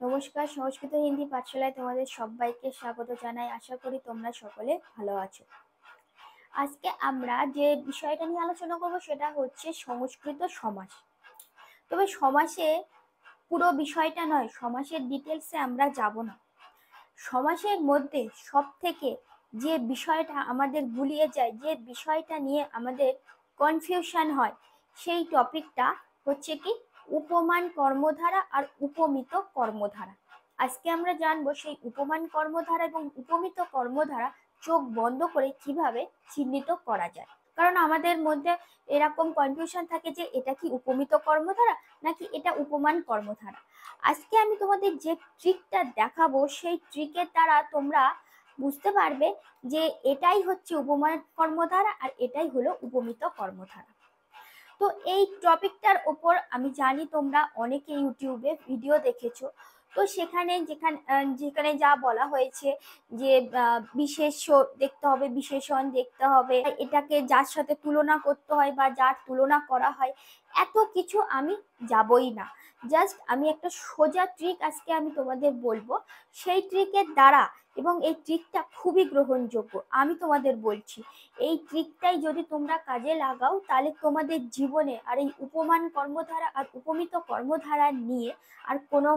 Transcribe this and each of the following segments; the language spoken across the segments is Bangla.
নমস্কার, সংস্কৃত হিন্দি পাঠশালায় তোমাদের সবাইকে স্বাগত জানাই। আশা করি তোমরা সকলে ভালো আছো। আজকে আমরা যে বিষয়টা নিয়ে আলোচনা করব সেটা হচ্ছে সংস্কৃত সমাস। তবে সমাসে পুরো বিষয়টা নয়, সমাসের ডিটেলসে আমরা যাব না। সমাসের মধ্যে সব থেকে যে বিষয়টা আমাদের গুলিয়ে যায়, যে বিষয়টা নিয়ে আমাদের কনফিউশন হয়, সেই টপিকটা হচ্ছে কি উপমান কর্মধারা আর উপমিত কর্মধারা। আজকে আমরা জানবো সেই উপমান কর্মধারা এবং উপমিত কর্মধারা চোখ বন্ধ করে কিভাবে চিহ্নিত করা যায়। কারণ আমাদের মধ্যে এরকম কনফিউশন থাকে যে এটা কি উপমিত কর্মধারা নাকি এটা উপমান কর্মধারা। আজকে আমি তোমাদের যে ট্রিকটা দেখাবো সেই ট্রিকের দ্বারা তোমরা বুঝতে পারবে যে এটাই হচ্ছে উপমান কর্মধারা আর এটাই হলো উপমিত কর্মধারা। তো এই টপিকটার ওপর আমি জানি তোমরা অনেকে ইউটিউবে ভিডিও দেখেছো। তো সেখানে যেখানে যা বলা হয়েছে যে বিশেষ্য দেখতে হবে, বিশেষণ দেখতে হবে, এটাকে যার সাথে তুলনা করতে হয় বা যার তুলনা করা হয়, এত কিছু আমি যাবই না। জাস্ট আমি একটা সোজা ট্রিক আজকে আমি তোমাদের বলবো, সেই ট্রিকের দ্বারা, এবং এই ট্রিকটা খুবই গ্রহণযোগ্য। আমি তোমাদের বলছি, এই ট্রিকটাই যদি তোমরা কাজে লাগাও তাহলে তোমাদের জীবনে আর এই উপমান কর্মধারা আর উপমিত কর্মধারা নিয়ে আর কোনো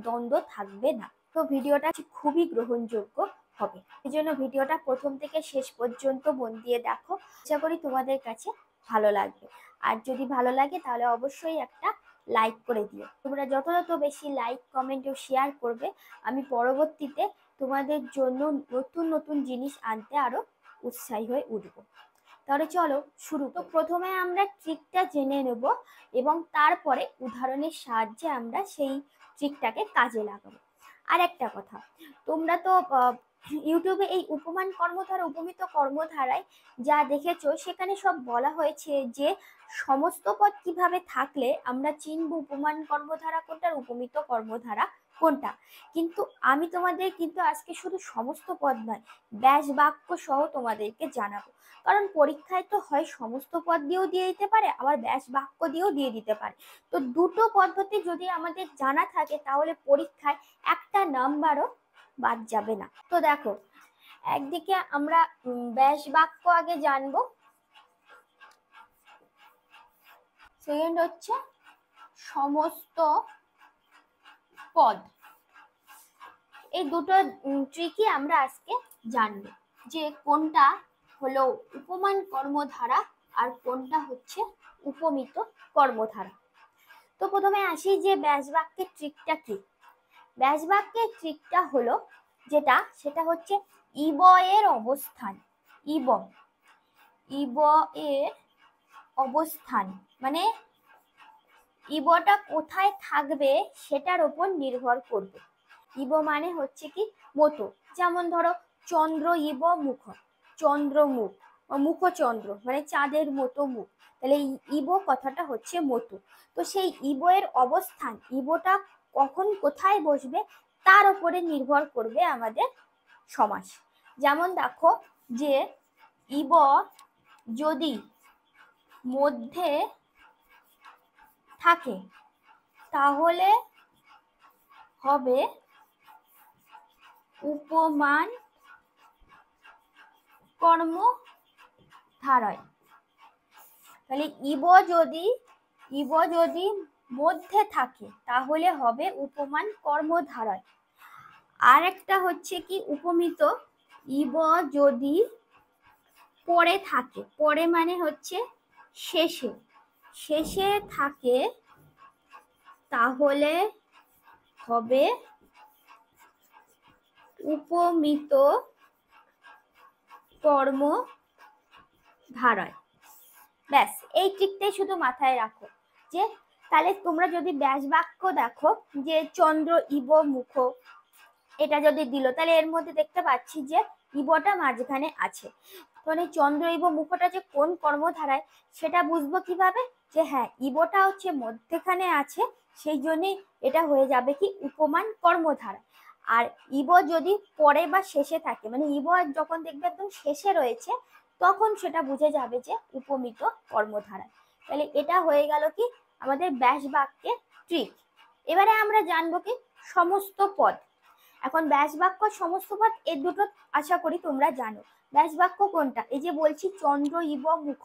দ্বন্দ্ব থাকবে না। তো ভিডিওটা খুবই গ্রহণযোগ্য হবে, এই জন্য ভিডিওটা প্রথম থেকে শেষ পর্যন্ত মন দিয়ে দেখো। আশা করি তোমাদের কাছে ভালো লাগবে। আর যদি ভালো লাগে তাহলে অবশ্যই একটা লাইক করে দিও। তোমরা যত বেশি লাইক, কমেন্ট ও শেয়ার করবে, আমি পরবর্তীতে তোমাদের জন্য নতুন নতুন জিনিস আনতে আরো উৎসাহী হয়ে উঠবো। তাহলে চলো শুরু। তো প্রথমে আমরা ট্রিকটা জেনে নেব এবং তারপরে উদাহরণের সাহায্যে আমরা সেই ট্রিকটাকে কাজে লাগাবো। আর একটা কথা, তোমরা তো ইউটিউবে এই উপমান কর্মধারা, উপমিত কর্মধারায় যা দেখেছো সেখানে সব বলা হয়েছে যে সমস্ত পদ কিভাবে থাকলে আমরা চিনব উপমান কর্মধারা কোনটা আর উপমিত কর্মধারা কোনটা। কিন্তু আমি তোমাদের কিন্তু আজকে শুধু সমস্ত পদ নয়, ব্যাস বাক্য সহ তোমাদেরকে জানাবো। কারণ পরীক্ষায় তো হয় সমস্ত পদ দিয়েও দিয়ে দিতে পারে, আবার ব্যাস বাক্য দিয়েও দিয়ে দিতে পারে। তো দুটো পদ্ধতি যদি আমাদের জানা থাকে তাহলে পরীক্ষায় একটা নাম্বারও বাদ যাবে না। তো দেখো, একদিকে আমরা ব্যাস বাক্য আগে জানবো, সেকেন্ড হচ্ছে সমস্ত পদ। এই দুটো ট্রিকই আমরা আজকে জানবো, যে কোনটা হলো উপমান কর্মধারা আর কোনটা হচ্ছে উপমিত কর্মধারা। তো প্রথমে আসি যে ব্যাস বাক্যের ট্রিকটা কি। ব্যাস বাক্যের ট্রিকটা হলো সেটা হচ্ছে ইব এর অবস্থান। ইব ইব এর অবস্থান মানে ইবটা কোথায় থাকবে সেটার উপর নির্ভর করবে। ইব মানে হচ্ছে কি মতো। যেমন ধরো চন্দ্র ইব মুখ, চন্দ্র মুখ, মুখচন্দ্র মানে চাঁদের মতো মুখ, তাহলে ইব কথাটা হচ্ছে মতো। তো সেই ইব এর অবস্থান, ইবটা কখন কোথায় বসবে তার উপরে নির্ভর করবে আমাদের সমাস। যেমন দেখো যে ইব যদি মধ্যে থাকে তাহলে হবে উপমান কর্মধারয়। তাহলে ইব যদি মধ্যে থাকে তাহলে হবে উপমান কর্মধারয়। আর একটা হচ্ছে কি উপমিত, ইব যদি পরে থাকে, পরে মানে হচ্ছে শেষে, শেষে থাকে তাহলে হবে উপমিত কর্মধারয়। ব্যাস এই ট্রিকটাই শুধু মাথায় রাখো, যে তাহলে তোমরা যদি ব্যাস বাক্য দেখো যে চন্দ্র ইব মুখ, এটা যদি দিল তাহলে এর মধ্যে দেখতে পাচ্ছি যে ইবটা মাঝখানে আছে। মানে চন্দ্র ইব মুখটা যে কোন কর্মধারায় সেটা বুঝবো কিভাবে, যে হ্যাঁ ইবটা হচ্ছে মধ্যখানে আছে, সেই জন্যই এটা হয়ে যাবে কি উপমান কর্মধারা। আর ইব যদি পরে বা শেষে থাকে, মানে ইব যখন দেখবে একদম শেষে রয়েছে তখন সেটা বুঝে যাবে যে উপমিত কর্মধারা। তাহলে এটা হয়ে গেল কি আমাদের ব্যাস বাক্যের ট্রিক। এবারে আমরা জানবো কি সমস্ত পদ। এখন ব্যাস বাক্য সমস্ত পদ এই দুটো আশা করি তোমরা জানো। ব্যাস বাক্য কোনটা? এই যে বলছি চন্দ্র ইব মুখ,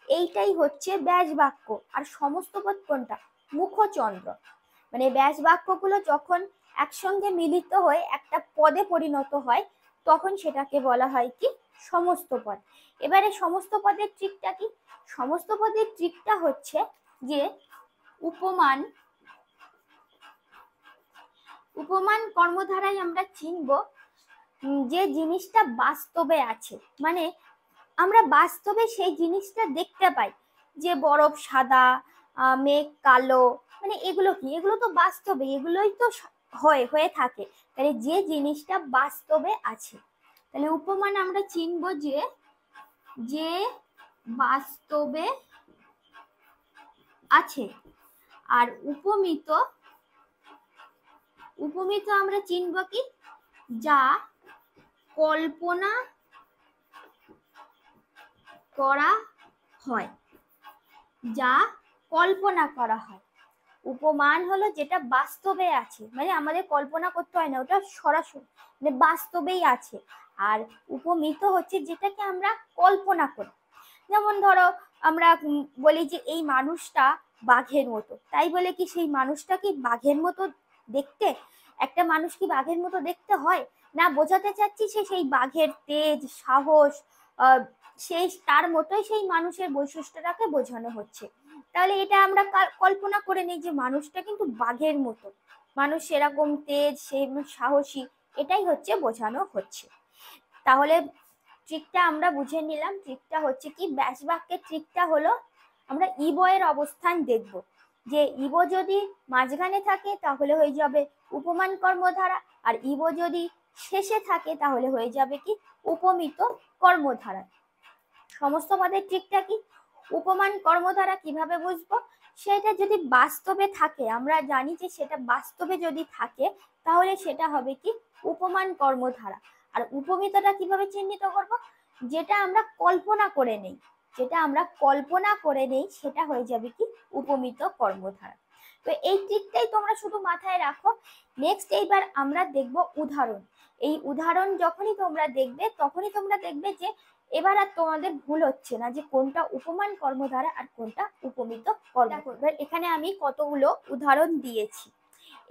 এইটাই হচ্ছে ব্যাস বাক্য। আর সমস্ত পদ কোনটা? মুখ চন্দ্র। মানে ব্যাস বাক্যগুলো যখন একসঙ্গে মিলিত হয়ে একটা পদে পরিণত হয় তখন সেটাকে বলা হয় কি? সমস্ত পদ। এবারে সমস্ত পদের ট্রিকটা কি? সমস্ত পদের ট্রিকটা হচ্ছে যে উপমান কর্মধারায় আমরা চিনব যে জিনিসটা বাস্তবে আছে, মানে আমরা বাস্তবে সেই জিনিসটা দেখতে পাই, যে বরফ সাদা, মেঘ কালো, মানে এগুলো কি? এগুলো তো বাস্তবে, এগুলোই তো হয়ে থাকে। তাহলে যে জিনিসটা বাস্তবে আছে, তাহলে উপমান আমরা চিনব যে বাস্তবে আছে। আর উপমিত আমরা চিনব কি? যা কল্পনা করা হয়, যা কল্পনা করা হয়। উপমান হলো যেটা বাস্তবে আছে, মানে আমাদের কল্পনা করতে হয় না, ওটা সরাসরি মানে বাস্তবেই আছে। আর উপমিত হচ্ছে যেটাকে আমরা কল্পনা করি। যেমন ধরো আমরা বলি যে এই মানুষটা বাঘের মতো, তাই বলে কি সেই মানুষটা কি বাঘের মতো দেখতে? একটা মানুষ কি বাঘের মতো দেখতে হয় না? বোঝাতে চাচ্ছি সেই বাঘের তেজ, সাহস, সেই তার মতোই সেই মানুষের বৈশিষ্ট্যটাকে বোঝানো হচ্ছে। তাহলে এটা আমরা কল্পনা করে নিই যে মানুষটা কিন্তু বাঘের মতো, মানুষ সেরকম তেজ, সে সাহসী, এটাই হচ্ছে বোঝানো হচ্ছে। তাহলে ট্রিকটা আমরা বুঝে নিলাম। ট্রিকটা হচ্ছে কি? ব্যাস বাক্যের ট্রিকটা হলো আমরা ইব এর অবস্থান দেখব, যে ইব যদি মাঝখানে থাকে তাহলে হয়ে যাবে উপমান কর্মধারা, আর ইব যদি শেষে থাকে তাহলে হয়ে যাবে কি? উপমিত কর্মধারা। সমস্ত পদের ট্রিকটা কি? উপমান কর্মধারা কিভাবে বুঝবো? সেটা যদি বাস্তবে থাকে, আমরা জানি যে সেটা বাস্তবে যদি থাকে তাহলে সেটা হবে কি? উপমান কর্মধারা। আর উপমিতটা কিভাবে চিহ্নিত করব? যেটা আমরা কল্পনা করে নেই, সেটা হয়ে যাবে কি? উপমিত কর্মধারা। তো এই ট্রিকটাই তোমরা শুধু মাথায় রাখো। নেক্সট এইবার আমরা দেখব উদাহরণ। এই উদাহরণ যখনই তোমরা দেখবে তখনই তোমরা দেখবে যে এবার আর তোমাদের ভুল হচ্ছে না যে কোনটা উপমান কর্মধারা আর কোনটা উপমিত কর্মধারা। এখানে আমি কতগুলো উদাহরণ দিয়েছি,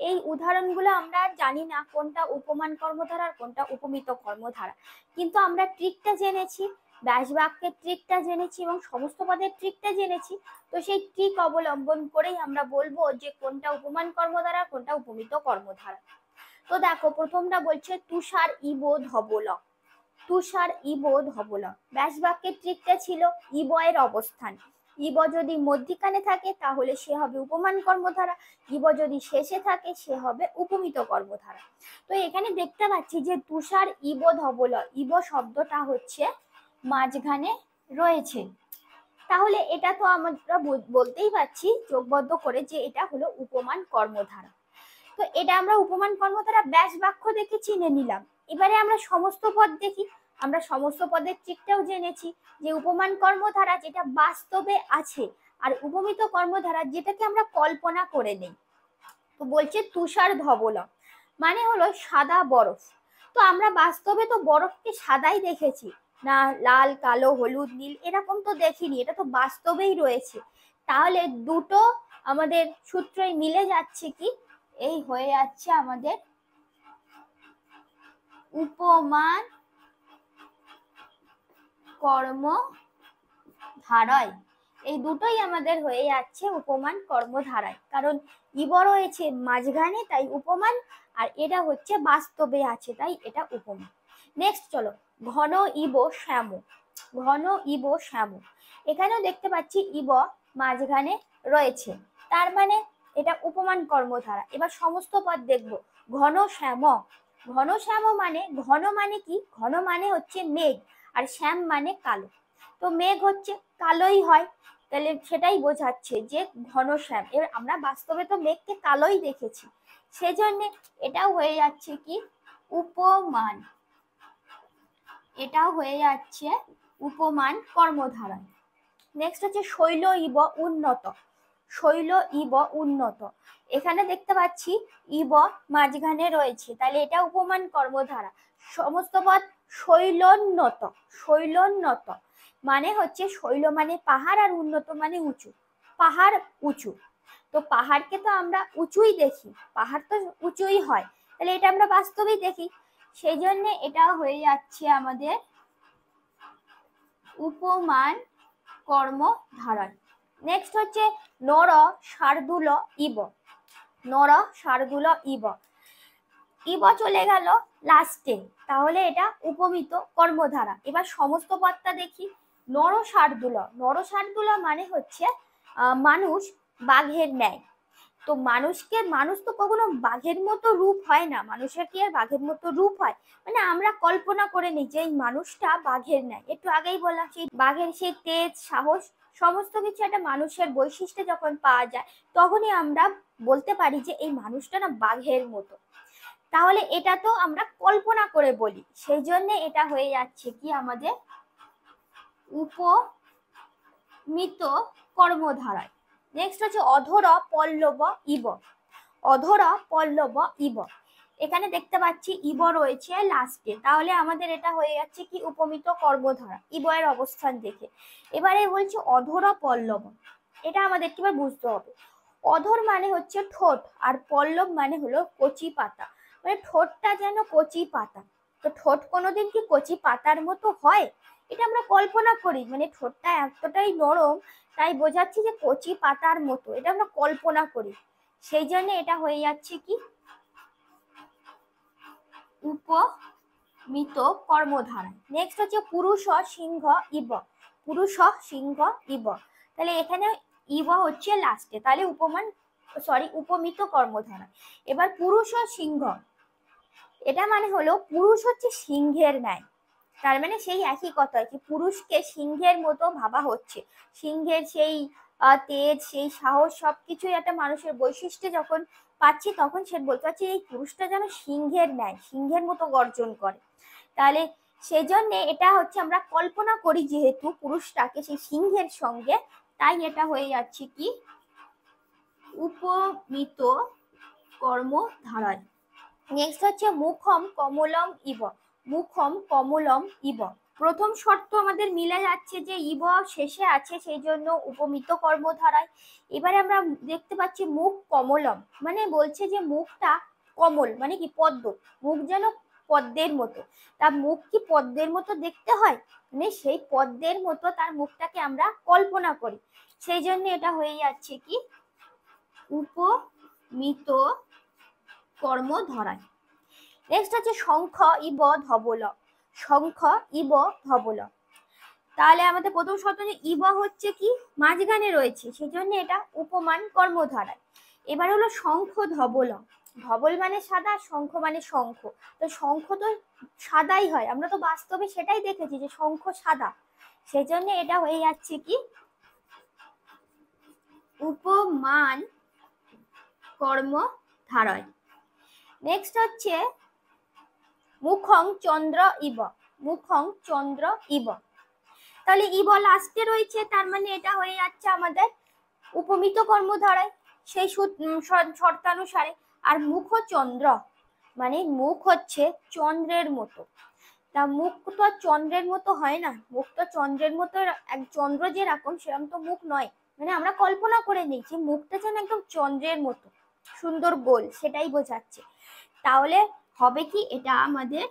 এই উদাহরণগুলো আমরা জানি না কোনটা উপমান কর্মধারা আর কোনটা উপমিত কর্মধারা, কিন্তু আমরা ট্রিকটা জেনেছি, ব্যাস বাক্যের ট্রিকটা জেনেছি এবং সমস্ত পদের ট্রিকটা জেনেছি। তো সেই ট্রিক অবলম্বন করেই আমরা বলবো যে কোনটা উপমান কর্মধারা কোনটা উপমিত কর্মধারা। তো দেখো প্রথমটা বলছে তুষার ইব ধবল। তুষার ইব ধবল, ব্যাস বাক্যের ট্রিকটা ছিল ইব এর অবস্থান। ইব যদি মধ্যিখানে থাকে তাহলে সে হবে উপমান কর্মধারা, ইব যদি শেষে থাকে সে হবে উপমিত কর্মধারা। তো এখানে দেখতে পাচ্ছি যে তুষার ইব ধবল, ইব শব্দটা হচ্ছে মাঝখানে রয়েছে, তাহলে এটা তো আমরা বলতেই পারছি যোগবদ্ধ করে যে এটা হলো উপমান কর্মধারা। তো এটা আমরা উপমান কর্মধারা ব্যাস বাক্য দেখে চিনে নিলাম। এবারে আমরা সমস্ত পদ দেখি। আমরা সমস্ত পদের ট্রিকটাও জেনেছি, যে উপমান কর্মধারা যেটা বাস্তবে আছে আর উপমিত কর্মধারা যেটাকে আমরা কল্পনা করে নেই। তো বলছে তুষার ধবল মানে হলো সাদা বরফ। তো আমরা বাস্তবে তো বরফকে সাদাই দেখেছি না, লাল কালো হলুদ নীল এরকম তো দেখিনি, এটা তো বাস্তবেই রয়েছে। তাহলে দুটো আমাদের সূত্রই মিলে যাচ্ছে, কি এই হয়ে যাচ্ছে আমাদের উপমান কর্মধারায়। এই দুটোই আমাদের হয়ে যাচ্ছে উপমান কর্মধারায়, কারণ ইব রয়েছে মাঝখানে তাই উপমান, আর এটা হচ্ছে বাস্তবে আছে তাই এটা উপমান। নেক্সট চলো, ঘন ইব শ্যাম। ঘন ইব শ্যাম, এখানেও দেখতে পাচ্ছি ইব মাঝখানে রয়েছে, তার মানে এটা উপমান কর্মধারা। এবার সমস্ত পদ দেখবো। ঘন শ্যাম, ঘন শ্যাম মানে ঘন মানে কি? ঘন মানে হচ্ছে মেঘ, আর শ্যাম মানে কালো। তো মেঘ হচ্ছে কালোই হয়, তাহলে সেটাই বোঝাচ্ছে যে ঘন শ্যাম। এবার আমরা বাস্তবে তো মেঘকে কালোই দেখেছি, সেজন্য এটাও হয়ে যাচ্ছে কি? উপমান। এটাও হয়ে যাচ্ছে উপমান কর্মধারা। নেক্সট হচ্ছে শৈল ইব উন্নত। শৈল ইব উন্নত। এখানে দেখতে পাচ্ছি ইব মাঝখানে রয়েছে, তাহলে এটা উপমান কর্মধারা। সমস্ত পদ শৈলোন্নত। শৈলোন্নত মানে হচ্ছে শৈল মানে পাহাড় আর উন্নত মানে উঁচু। পাহাড় উঁচু, তো পাহাড়কে তো আমরা উঁচুই দেখি, পাহাড় তো উঁচুই হয়, তাহলে এটা আমরা বাস্তবেই দেখি, সেই জন্য এটা হয়ে যাচ্ছে আমাদের উপমান কর্মধারয়। নেক্সট হচ্ছে নর শার্দুল ইব। নর শার্দুল ইব, ইব চলে গেল লাস্টে, তাহলে এটা উপমিত কর্মধারা। এবার সমস্ত পদটা দেখি। নর শার্দুল, নর শার্দুল মানে হচ্ছে মানুষ বাঘের ন্যায়। তো মানুষ তো কখনো বাঘের মতো রূপ হয় না, মানুষের কি আর বাঘের মতো রূপ হয়? মানে আমরা কল্পনা করে নিই যে এই মানুষটা বাঘের ন্যায়। একটু আগেই বললাম সেই বাঘের সেই তেজ, সাহস, সমস্ত কিছু একটা মানুষের বৈশিষ্ট্য যখন পাওয়া যায়, তখনই আমরা বলতে পারি যে এই মানুষটা না বাঘের মতো। তাহলে এটা তো আমরা কল্পনা করে বলি, সেই জন্য এটা হয়ে যাচ্ছে কি আমাদের উপমিত কর্মধারায়। নেক্সট হচ্ছে অধর পল্লব ইব। অধর পল্লব ইব, এখানে দেখতে পাচ্ছি ইব রয়েছে লাস্টে, তাহলে আমাদের এটা হয়ে যাচ্ছে কি উপমিত কর্মধারা ইব এর অবস্থান দেখে। এবারে বলছে অধর পল্লব, এটা আমাদের কিভাবে বুঝতে হবে। অধর মানে হচ্ছে ঠোঁট, আর পল্লব মানে হলো কচি পাতা, মানে ঠোঁটটা যেন কচি পাতা। তো ঠোঁট কোনোদিন কি কচি পাতার মতো হয়? এটা আমরা কল্পনা করি, মানে ঠোঁটটা এতটাই নরম, তাই বোঝাচ্ছি যে কচি পাতার মতো, এটা আমরা কল্পনা করি, সেই জন্য এটা হয়ে যাচ্ছে কি উপমিত কর্মধারা। নেক্সট হচ্ছে পুরুষ সিংহ ইব। পুরুষ সিংহ ইব, তাহলে এখানে ইব হচ্ছে লাস্টে, তাহলে উপমিত কর্মধারা। এবার পুরুষ সিংহ, এটা মানে হলো পুরুষ হচ্ছে সিংহের ন্যায়, তার মানে সেই একই কথা যে পুরুষকে সিংহের মতো ভাবা হচ্ছে। সিংহের সেই তেজ, সেই সাহস, সবকিছুই একটা মানুষের বৈশিষ্ট্য যখন পাচ্ছি, তখন সে বলতে পারছে এই পুরুষটা যেন সিংহের ন্যায়, সিংহের মতো গর্জন করে। তাহলে সেই জন্য এটা হচ্ছে আমরা কল্পনা করি যেহেতু পুরুষটাকে সেই সিংহের সঙ্গে, তাই এটা হয়ে যাচ্ছে কি উপমিত কর্মধারায়। নেক্সট হচ্ছে মুখম কমলম ইব। মুখম কমলম ইব, প্রথম শর্ত আমাদের মিলে যাচ্ছে যে ইব শেষে আছে, সেই জন্য উপমিত কর্মধারায়। এবারে আমরা দেখতে পাচ্ছি মুখ কমলম, মানে বলছে যে মুখটা কমল, মানে কি পদ্ম, মুখ যেন পদ্মের মতো। তার মুখ কি পদ্মের মতো দেখতে হয়? মানে সেই পদ্মের মতো তার মুখটাকে আমরা কল্পনা করি, সেই জন্য এটা হয়ে যাচ্ছে কি উপমিত কর্মধারায়। নেক্সট হচ্ছে শঙ্খ ইব ধবল। শঙ্খ ইব ধবল, তাহলে আমাদের প্রথম শর্ত যে ইব হচ্ছে কি মাঝখানে রয়েছে, সেই জন্য এটা উপমান কর্মধারায়। এবার হলো শঙ্খ ধবল। ধবল মানে সাদা, শঙ্খ মানে শঙ্খ, তো শঙ্খ তো সাদাই হয়, আমরা তো বাস্তবে সেটাই দেখেছি যে শঙ্খ সাদা, সেই জন্য এটা হয়ে যাচ্ছে কি উপমান কর্মধারায়। নেক্সট হচ্ছে মুখং চন্দ্র ইব। মুখং চন্দ্র ইব, তাহলে ইব লাস্টে রয়েছে, তার মানে এটা হয়ে যাচ্ছে আমাদের উপমিত কর্মধারায় সেই শর্তানুসারে। আর মুখ চন্দ্র মানে মুখ হচ্ছে চন্দ্রের মতো, তা মুখ তো চন্দ্রের মতো হয় না, মুখ তো চন্দ্রের মতো, এক চন্দ্র যেরকম সেরকম তো মুখ নয়, মানে আমরা কল্পনা করে নিচ্ছি মুখটা যেন একদম চন্দ্রের মতো সুন্দর গোল, সেটাই বোঝাচ্ছে। তাহলে হবে কি এটা আমাদের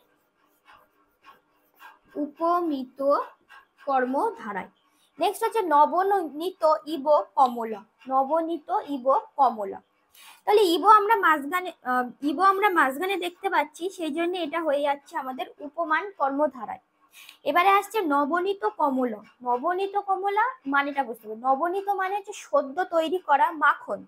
উপমিত কর্মধারায়। নেক্সট হচ্ছে নবনীত ইব কমল। নবনীত ইব কমল, তাহলে ইব আমরা মাঝখানে দেখতে পাচ্ছি, সেই জন্য এটা হয়ে যাচ্ছে আমাদের উপমান কর্মধারায়। এবারে আসছে নবনীত কমল। নবনীত কমলা মানেটা বুঝতে হবে, নবনীত মানে হচ্ছে সদ্য তৈরি করা মাখন,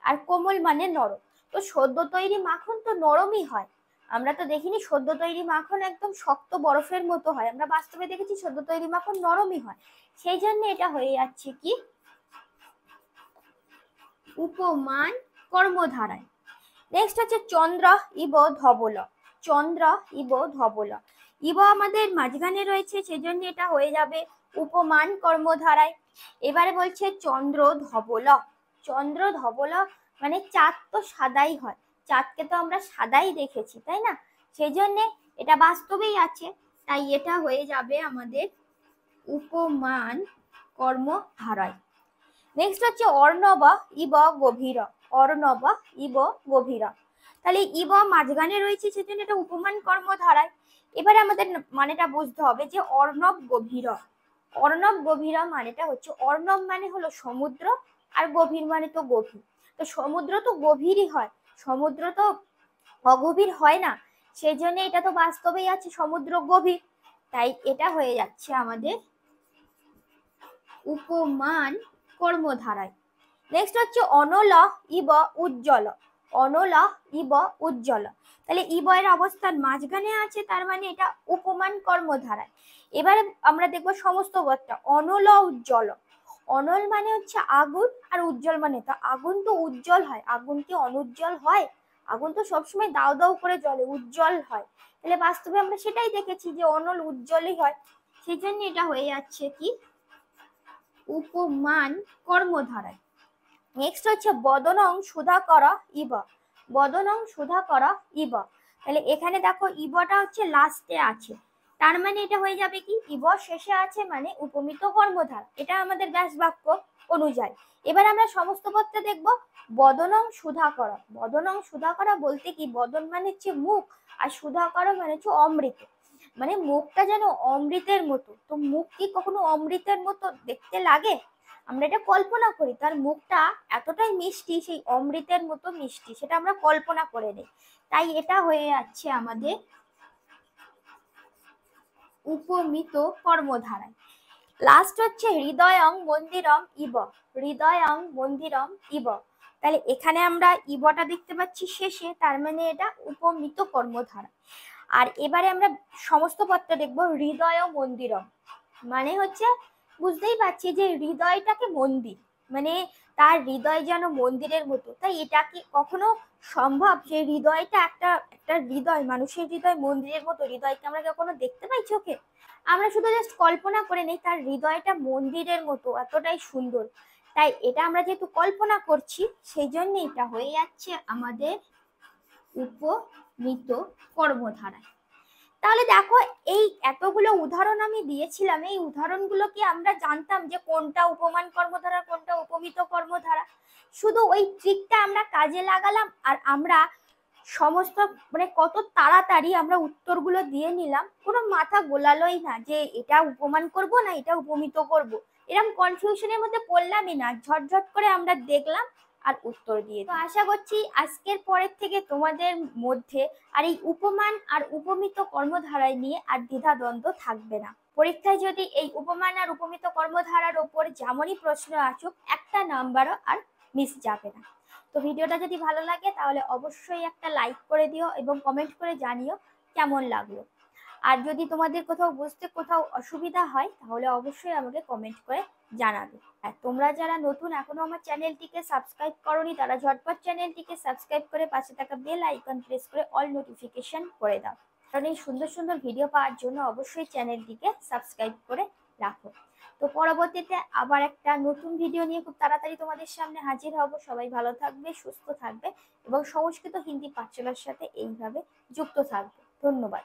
আর কোমল মানে নরম। তো সদ্য তৈরি মাখন তো নরমই হয়, আমরা তো দেখিনি সদ্য তৈরি মাখন একদম শক্ত বরফের মতো হয়, আমরা বাস্তবে দেখেছি সদ্য তৈরি মাখন নরমই হয়, সেই জন্য এটা হয়ে যাচ্ছে কি উপমান কর্মধারায়। নেক্সট হচ্ছে চন্দ্র ইব ধবল। চন্দ্র ইব ধবল, ইব আমাদের মাঝখানে রয়েছে, সেজন্য এটা হয়ে যাবে উপমান কর্মধারায়। এবারে বলছে চন্দ্র ধবল। চন্দ্র ধবল মানে চাঁদ তো সাদাই হয়, চাঁদকে তো আমরা সাদাই দেখেছি, তাই না? সেই জন্য এটা বাস্তবেই আছে, তাই এটা হয়ে যাবে আমাদের উপমান কর্মধারয়। নেক্সট হচ্ছে অর্ণব ইব গভীর, অর্ণব ইব গভীর। তাহলে ইব মাঝখানে রয়েছে, সেজন্য এটা উপমান কর্মধারায়। এবারে আমাদের মানেটা বুঝতে হবে যে অর্ণব গভীর, অর্ণব গভীর মানেটা হচ্ছে, অর্ণব মানে হলো সমুদ্র, আর গভীর মানে তো গভীর। তো সমুদ্র তো গভীরই হয়, সমুদ্র তো অগভীর হয় না, সেই জন্য এটা তো বাস্তবেই আছে সমুদ্র গভীর, তাই এটা হয়ে যাচ্ছে আমাদের উপমান কর্মধারায়। নেক্সট হচ্ছে অনল ইব উজ্জ্বল, অনল ইব উজ্জ্বল। তাহলে ইব এর অবস্থান মাঝখানে আছে, তার মানে এটা উপমান কর্মধারায়। এবারে আমরা দেখবো সমস্ত পদটা। অনল উজ্জ্বল, অনল মানে হচ্ছে আগুন, আর উজ্জ্বল মানে তো আগুন তো উজ্জ্বল হয়, আগুন কি অনুজ্জ্বল হয়? আগুন তো সবসময় দাও দাও করে জ্বলে, উজ্জ্বল হয়। তাহলে বাস্তবে আমরা সেটাই দেখেছি যে অনল উজ্জ্বলই হয়, সেই জন্য এটা হয়ে যাচ্ছে কি উপমান কর্মধারায়। নেক্সট হচ্ছে বদনং সুধাকর ইব, বদনং সুধাকর ইব। তাহলে এখানে দেখো ইবটা হচ্ছে লাস্টে আছে, তার মানে এটা হয়ে যাবে কি ইব শেষে আছে মানে উপমিত কর্মধারা, এটা আমাদের ব্যাস বাক্য অনুযায়ী। এবার আমরা সমস্ত পদটা দেখব। বদনং সুধাকর, বদনং সুধাকর বলতে কি, বদন মানে হচ্ছে মুখ, আর সুধাকর মানে হচ্ছে অমৃত, মানে মুখটা যেন অমৃতের মতো। তো মুখ কি কখনো অমৃতের মতো দেখতে লাগে? আমরা এটা কল্পনা করি, তার মুখটা এতটাই মিষ্টি, সেই অমৃতের মতো মিষ্টি, সেটা আমরা কল্পনা করে নিই। তাই এটা হয়ে যাচ্ছে আমাদের উপমিত কর্মধারায়। লাস্ট হচ্ছে হৃদয়ং মন্দিরম ইব, হৃদয়ং মন্দিরম ইব। তাহলে এখানে আমরা ইবটা দেখতে পাচ্ছি শেষে, তার মানে এটা উপমিত কর্মধারা। আর এবারে আমরা সমস্ত পদটা দেখবো। হৃদয় মন্দিরম মানে হচ্ছে, বুঝতেই পারছি যে হৃদয়টাকে মন্দির, মানে তার হৃদয় যেন মন্দিরের মতো। তাই এটা কি কখনো সম্ভব যে হৃদয়টা একটা একটা হৃদয়, মানুষের হৃদয় মন্দিরের মতো? হৃদয়কে আমরা কখনো দেখতে পাই চোখে? আমরা শুধু জাস্ট কল্পনা করে নেই তার হৃদয়টা মন্দিরের মতো, এতটাই সুন্দর। তাই এটা আমরা যেহেতু কল্পনা করছি, সেই জন্য এটা হয়ে যাচ্ছে আমাদের উপমিত কর্মধারায়। তাহলে দেখো, এই এতগুলো উদাহরণ আমি দিয়েছিলাম, এই উদাহরণগুলো কি আমরা জানতাম যে কোনটা উপমান কর্মধারা কোনটা উপমিত কর্মধারা? শুধু ওই ট্রিকটা আমরা কাজে লাগালাম, আর আমরা সমস্ত মানে কত তাড়াতাড়ি আমরা উত্তরগুলো দিয়ে নিলাম, কোনো মাথা গোলালোই না যে এটা উপমান করব না এটা উপমিত করব। এরকম কনফিউশনের মধ্যে পড়লামই না, ঝটঝট করে আমরা দেখলাম আর উত্তর দিয়ে। তো আশা করছি আজকের পরের থেকে তোমাদের মধ্যে আর এই উপমান আর উপমিত কর্মধারায় নিয়ে আর দ্বিধাদ্বন্দ্ব থাকবে না। পরীক্ষায় যদি এই উপমান আর উপমিত কর্মধারার ওপর যেমনই প্রশ্ন আসুক, একটা নাম্বারও আর মিস যাবে না। তো ভিডিওটা যদি ভালো লাগে তাহলে অবশ্যই একটা লাইক করে দিও এবং কমেন্ট করে জানিও কেমন লাগলো। আর যদি তোমাদের কোথাও বুঝতে কোথাও অসুবিধা হয় তাহলে অবশ্যই আমাকে কমেন্ট করে জানাবে। আর তোমরা যারা নতুন এখনো আমার চ্যানেলটিকে সাবস্ক্রাইব করোনি, তারা ঝটপট চ্যানেলটিকে সাবস্ক্রাইব করে পাশে থাকা বেল আইকন প্রেস করে অল নোটিফিকেশন করে দাও, কারণ এই সুন্দর সুন্দর ভিডিও পাওয়ার জন্য অবশ্যই চ্যানেলটিকে সাবস্ক্রাইব করে রাখো। তো পরবর্তীতে আবার একটা নতুন ভিডিও নিয়ে খুব তাড়াতাড়ি তোমাদের সামনে হাজির হব। সবাই ভালো থাকবে, সুস্থ থাকবে এবং সংস্কৃত হিন্দি পাঠশালার সাথে এইভাবে যুক্ত থাকবে। ধন্যবাদ।